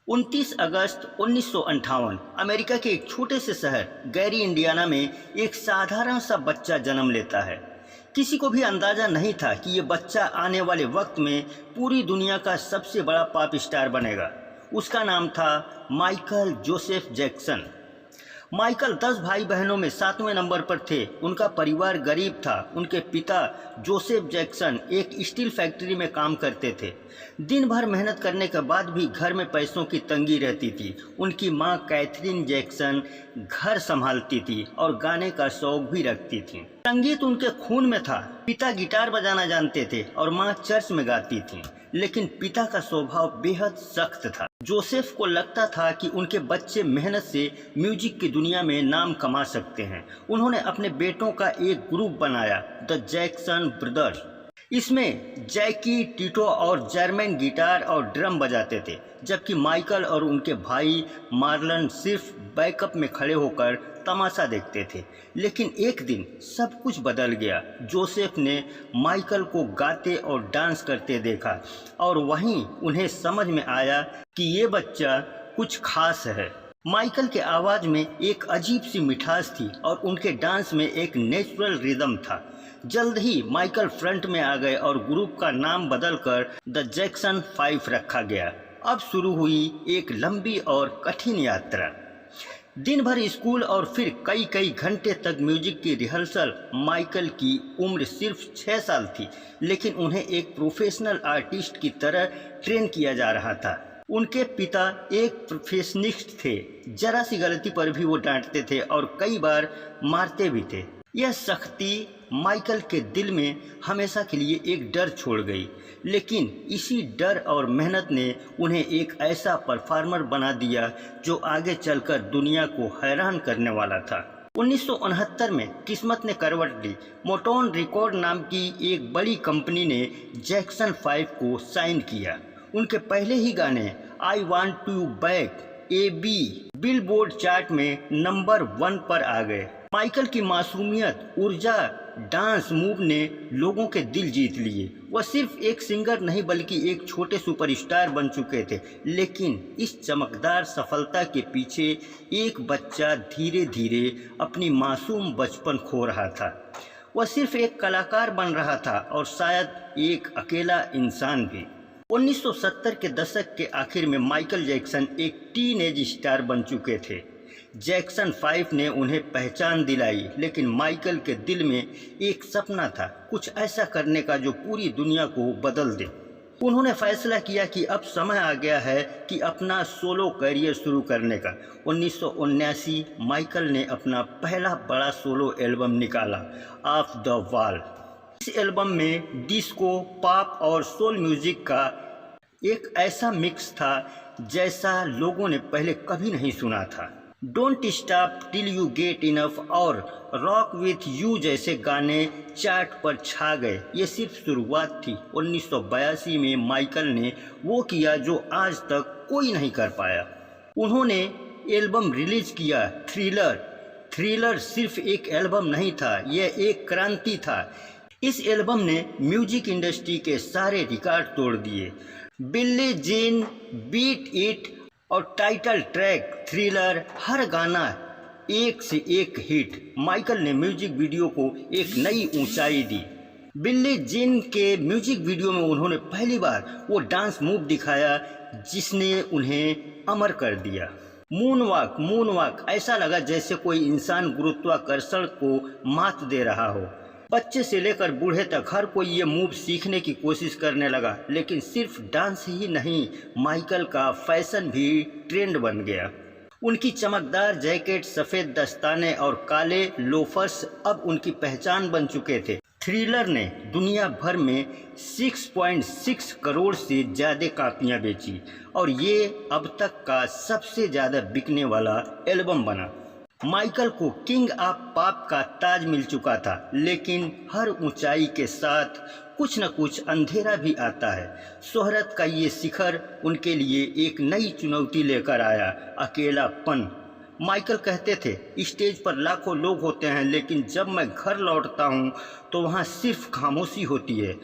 29 अगस्त 1958 America के एक छोटे से शहर गैरी इंडियाना में एक साधारण सा बच्चा जन्म लेता है। किसी को भी अंदाजा नहीं था कि ये बच्चा आने वाले वक्त में पूरी दुनिया का सबसे बड़ा पॉप स्टार बनेगा। उसका नाम था माइकल जोसेफ जैक्सन। माइकल 10 भाई बहनों में 7वें नंबर पर थे। उनका परिवार गरीब था। उनके पिता जोसेफ जैक्सन एक स्टील फैक्ट्री में काम करते थे। दिन भर मेहनत करने के बाद भी घर में पैसों की तंगी रहती थी। उनकी मां कैथरीन जैक्सन घर संभालती थी और गाने का शौक भी रखती थी। संगीत उनके खून में था। पिता गिटार बजाना जानते थे और मां चर्च में गाती थी, लेकिन पिता का स्वभाव बेहद सख्त था। जोसेफ को लगता था कि उनके बच्चे मेहनत से म्यूजिक की दुनिया में नाम कमा सकते हैं। उन्होंने अपने बेटों का एक ग्रुप बनाया, द जैक्सन ब्रदर्स। इसमें जैकी, टिटो और जर्मन गिटार और ड्रम बजाते थे, जबकि माइकल और उनके भाई मार्लन सिर्फ बैकअप में खड़े होकर तमाशा देखते थे। लेकिन एक दिन सब कुछ बदल गया। जोसेफ ने माइकल को गाते और डांस करते देखा और वहीं उन्हें समझ में आया कि ये बच्चा कुछ खास है। माइकल के आवाज़ में एक अजीब सी मिठास थी और उनके डांस में एक नेचुरल रिदम था। जल्द ही माइकल फ्रंट में आ गए और ग्रुप का नाम बदलकर द जैक्सन 5 रखा गया। अब शुरू हुई एक लंबी और कठिन यात्रा। दिन भर स्कूल और फिर कई कई घंटे तक म्यूजिक की रिहर्सल। माइकल की उम्र सिर्फ 6 साल थी, लेकिन उन्हें एक प्रोफेशनल आर्टिस्ट की तरह ट्रेन किया जा रहा था। उनके पिता एक प्रोफेशनिस्ट थे। जरा सी गलती पर भी वो डांटते थे और कई बार मारते भी थे। यह सख्ती माइकल के दिल में हमेशा के लिए एक डर छोड़ गई, लेकिन इसी डर और मेहनत ने उन्हें एक ऐसा परफॉर्मर बना दिया जो आगे चलकर दुनिया को हैरान करने वाला था। 1969 में किस्मत ने करवट ली। मोटोन रिकॉर्ड नाम की एक बड़ी कंपनी ने जैक्सन 5 को साइन किया। उनके पहले ही गाने I want to back AB Billboard chart में नंबर 1 पर आ गए। माइकल की मासूमियत, ऊर्जा, डांस मूव ने लोगों के दिल जीत लिए। वह सिर्फ एक सिंगर नहीं बल्कि एक छोटे सुपरस्टार बन चुके थे। लेकिन इस चमकदार सफलता के पीछे एक बच्चा धीरे धीरे अपनी मासूम बचपन खो रहा था। वह सिर्फ एक कलाकार बन रहा था और शायद एक अकेला इंसान भी। 1970 के दशक के आखिर में माइकल जैक्सन एक टीनेज स्टार बन चुके थे। जैक्सन 5 ने उन्हें पहचान दिलाई, लेकिन माइकल के दिल में एक सपना था, कुछ ऐसा करने का जो पूरी दुनिया को बदल दे। उन्होंने फैसला किया कि अब समय आ गया है कि अपना सोलो करियर शुरू करने का। 1979 माइकल ने अपना पहला बड़ा सोलो एल्बम निकाला, ऑफ द वॉल। इस एल्बम में डिस्को, पॉप और सोल म्यूजिक का एक ऐसा मिक्स था जैसा लोगों ने पहले कभी नहीं सुना था। Don't stop till you get enough और रॉक विथ यू जैसे गाने चार्ट पर छा गए। ये सिर्फ शुरुआत थी। 1982 में माइकल ने वो किया जो आज तक कोई नहीं कर पाया। उन्होंने एल्बम रिलीज किया, थ्रिलर। थ्रिलर सिर्फ एक एल्बम नहीं था, यह एक क्रांति था। इस एल्बम ने म्यूजिक इंडस्ट्री के सारे रिकॉर्ड तोड़ दिए। बिल्ली जीन, बीट इट और टाइटल ट्रैक थ्रिलर, हर गाना एक से एक हिट। माइकल ने म्यूजिक वीडियो को एक नई ऊंचाई दी। बिल्ली जीन के म्यूजिक वीडियो में उन्होंने पहली बार वो डांस मूव दिखाया जिसने उन्हें अमर कर दिया। मून वॉक ऐसा लगा जैसे कोई इंसान गुरुत्वाकर्षण को मात दे रहा हो। बच्चे से लेकर बूढ़े तक हर कोई ये मूव सीखने की कोशिश करने लगा। लेकिन सिर्फ डांस ही नहीं, माइकल का फैशन भी ट्रेंड बन गया। उनकी चमकदार जैकेट, सफ़ेद दस्ताने और काले लोफर्स अब उनकी पहचान बन चुके थे। थ्रिलर ने दुनिया भर में 6.6 करोड़ से ज़्यादा कापियाँ बेची और ये अब तक का सबसे ज़्यादा बिकने वाला एल्बम बना। माइकल को किंग ऑफ पॉप का ताज मिल चुका था, लेकिन हर ऊंचाई के साथ कुछ न कुछ अंधेरा भी आता है। शोहरत का ये शिखर उनके लिए एक नई चुनौती लेकर आया, अकेलापन। माइकल कहते थे, स्टेज पर लाखों लोग होते हैं, लेकिन जब मैं घर लौटता हूँ तो वहाँ सिर्फ खामोशी होती है।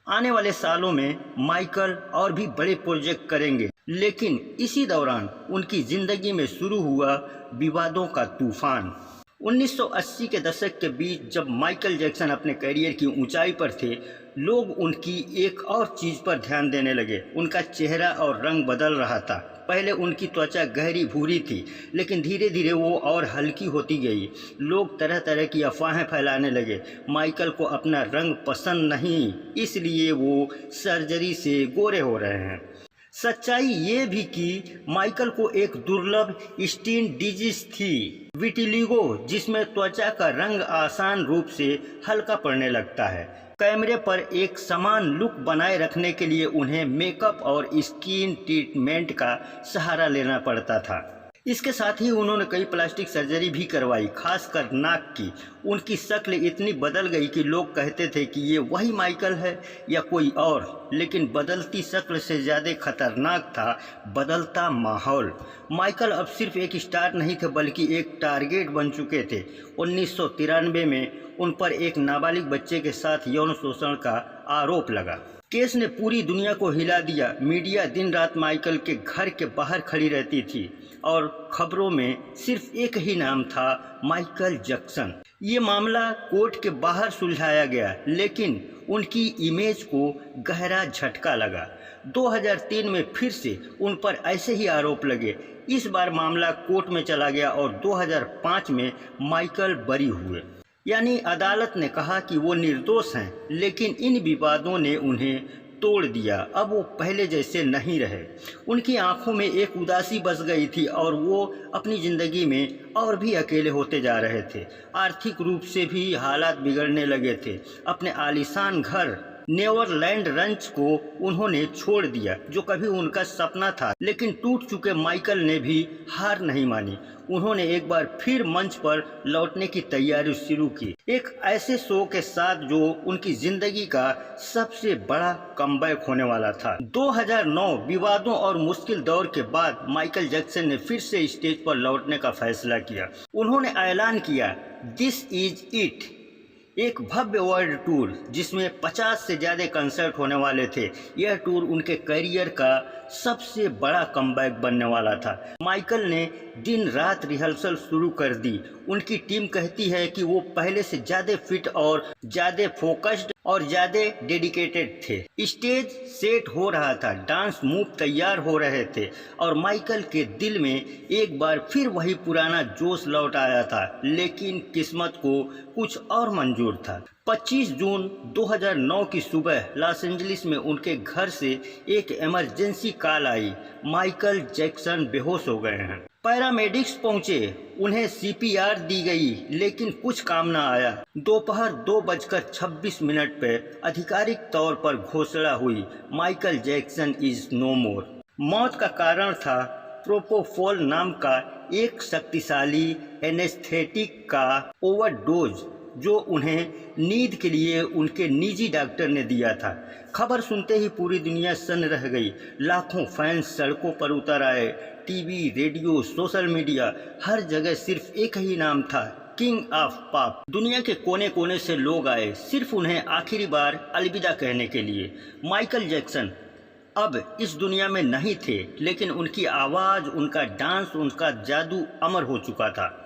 आने वाले सालों में माइकल और भी बड़े प्रोजेक्ट करेंगे। लेकिन इसी दौरान उनकी जिंदगी में शुरू हुआ विवादों का तूफान। 1980 के दशक के बीच जब माइकल जैक्सन अपने करियर की ऊंचाई पर थे, लोग उनकी एक और चीज़ पर ध्यान देने लगे। उनका चेहरा और रंग बदल रहा था। पहले उनकी त्वचा गहरी भूरी थी, लेकिन धीरे धीरे वो और हल्की होती गई। लोग तरह तरह की अफवाहें फैलाने लगे। माइकल को अपना रंग पसंद नहीं, इसलिए वो सर्जरी से गोरे हो रहे हैं। सच्चाई ये भी कि माइकल को एक दुर्लभ स्किन डिजीज थी, विटिलिगो, जिसमें त्वचा का रंग आसान रूप से हल्का पड़ने लगता है। कैमरे पर एक समान लुक बनाए रखने के लिए उन्हें मेकअप और स्किन ट्रीटमेंट का सहारा लेना पड़ता था। इसके साथ ही उन्होंने कई प्लास्टिक सर्जरी भी करवाई, खासकर नाक की। उनकी शक्ल इतनी बदल गई कि लोग कहते थे कि ये वही माइकल है या कोई और। लेकिन बदलती शक्ल से ज़्यादा खतरनाक था बदलता माहौल। माइकल अब सिर्फ एक स्टार नहीं थे, बल्कि एक टारगेट बन चुके थे। 1993 में उन पर एक नाबालिग बच्चे के साथ यौन शोषण का आरोप लगा। केस ने पूरी दुनिया को हिला दिया। मीडिया दिन रात माइकल के घर के बाहर खड़ी रहती थी और खबरों में सिर्फ एक ही नाम था, माइकल जैक्सन। ये मामला कोर्ट के बाहर सुलझाया गया, लेकिन उनकी इमेज को गहरा झटका लगा। 2003 में फिर से उन पर ऐसे ही आरोप लगे। इस बार मामला कोर्ट में चला गया और 2005 में माइकल बरी हुए। यानी अदालत ने कहा कि वो निर्दोष हैं, लेकिन इन विवादों ने उन्हें तोड़ दिया। अब वो पहले जैसे नहीं रहे। उनकी आंखों में एक उदासी बस गई थी और वो अपनी ज़िंदगी में और भी अकेले होते जा रहे थे। आर्थिक रूप से भी हालात बिगड़ने लगे थे। अपने आलीशान घर नेवरलैंड रंच को उन्होंने छोड़ दिया, जो कभी उनका सपना था। लेकिन टूट चुके माइकल ने भी हार नहीं मानी। उन्होंने एक बार फिर मंच पर लौटने की तैयारी शुरू की, एक ऐसे शो के साथ जो उनकी जिंदगी का सबसे बड़ा कमबैक होने वाला था। 2009 विवादों और मुश्किल दौर के बाद माइकल जैक्सन ने फिर से स्टेज पर लौटने का फैसला किया। उन्होंने ऐलान किया, दिस इज इट, एक भव्य वर्ल्ड टूर जिसमें 50 से ज़्यादा कंसर्ट होने वाले थे। यह टूर उनके करियर का सबसे बड़ा कमबैक बनने वाला था। माइकल ने दिन रात रिहर्सल शुरू कर दी। उनकी टीम कहती है कि वो पहले से ज़्यादा फिट और ज़्यादा फोकस्ड और ज़्यादा डेडिकेटेड थे। स्टेज सेट हो रहा था, डांस मूव तैयार हो रहे थे और माइकल के दिल में एक बार फिर वही पुराना जोश लौट आया था। लेकिन किस्मत को कुछ और मंजूर था। 25 जून 2009 की सुबह लॉस एंजलिस में उनके घर से एक इमरजेंसी कॉल आई, माइकल जैक्सन बेहोश हो गए हैं। पैरामेडिक्स पहुंचे, उन्हें सीपीआर दी गई, लेकिन कुछ काम न आया। दोपहर 2:26 पर आधिकारिक तौर पर घोषणा हुई, माइकल जैक्सन इज नो मोर। मौत का कारण था प्रोपोफोल नाम का एक शक्तिशाली एनेस्थेटिक का ओवरडोज, जो उन्हें नींद के लिए उनके निजी डॉक्टर ने दिया था। खबर सुनते ही पूरी दुनिया सन्न रह गई। लाखों फैंस सड़कों पर उतर आए। टीवी, रेडियो, सोशल मीडिया, हर जगह सिर्फ एक ही नाम था, किंग ऑफ पॉप। दुनिया के कोने कोने से लोग आए, सिर्फ उन्हें आखिरी बार अलविदा कहने के लिए। माइकल जैक्सन अब इस दुनिया में नहीं थे, लेकिन उनकी आवाज़, उनका डांस, उनका जादू अमर हो चुका था।